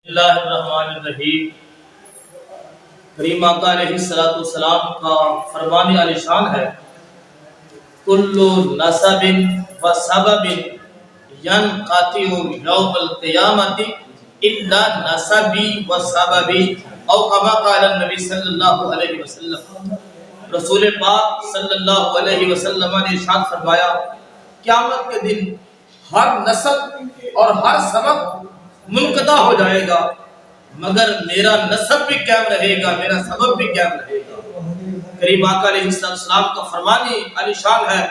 اللہ الرحمن الرحیم۔ کریم آقا علیہ السلام کا فرمان عالی شان ہے، کل نسب و سبب ینقطع یوم القیامت الا نسبی و سببی، او کما قال النبی صلی اللہ علیہ وسلم۔ رسول پاک صلی اللہ علیہ وسلم نے ارشاد فرمایا، قیامت کے دن ہر نسب اور ہر سبب منقطع ہو جائے گا، مگر میرا نسب بھی قائم رہے گا، میرا سبب بھی قائم رہے گا۔ کریم آقا علیہ السلام کا فرمان عالی شان ہے،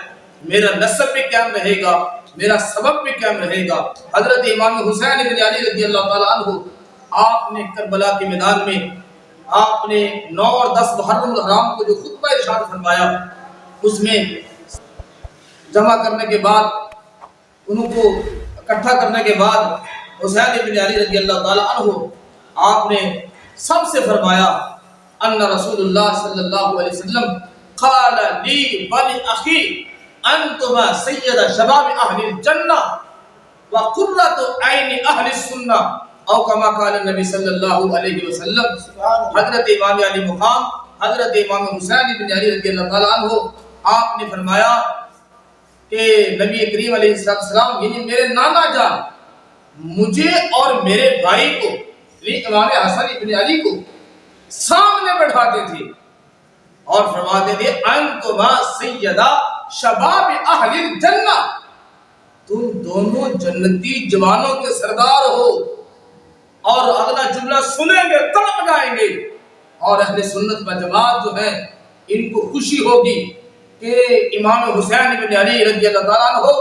میرا نسب بھی قائم رہے گا، میرا سبب بھی قائم رہے گا۔ حضرت امام حسین بن علی رضی اللہ تعالیٰ عنہ، آپ نے کربلا کے میدان میں آپ نے 9 اور 10 محرم الحرام کو جو خطبہ ارشاد فرمایا، اس میں جمع کرنے کے بعد، انہوں کو اکٹھا کرنے کے بعد حسین بن علی رضی اللہ تعالیٰ عنہ آپ نے سب سے فرمایا، ان رسول اللہ صلی اللہ علیہ وسلم قال لی ولی اخی انتما سید شباب اہل الجنہ وقرۃ عین اہل السنہ، او کما قال النبی صلی اللہ علیہ وسلم۔ حضرت امام علی مقام حضرت امام حسین بن علی رضی اللہ تعالیٰ عنہ آپ نے فرمایا کہ نبی کریم علیہ السلام یعنی میرے نانا جان مجھے اور میرے بھائی کو امام حسن ابن علی کو سامنے بٹھاتے تھے اور فرماتے تھے، انتما سیدہ شباب اہل الجنہ، تم دونوں جنتی جوانوں کے سردار ہو۔ اور اگلا جملہ سنیں گے تڑپ جائیں گے، اور اہل سنت و جماعت جو ہے ان کو خوشی ہوگی کہ امام حسین بن علی رضی اللہ تعالیٰ عنہ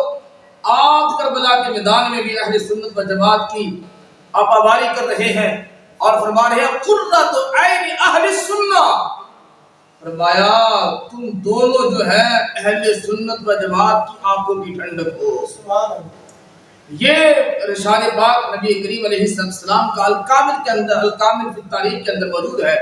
آپ کربلا کے میدان میں بھی اہل سنت و جماعت کی آپاواری کر رہے ہیں اور فرما رہے ہیں قرۃ عین اہل السنہ، فرمایا تم دونوں جو ہے اہل سنت و جماعت کی آنکھوں کی ٹھنڈک ہو۔ یہ رسالہ پاک نبی کریم علیہ السلام کا الکامل کے اندر، الکامل فی التاریخ کے اندر موجود ہے۔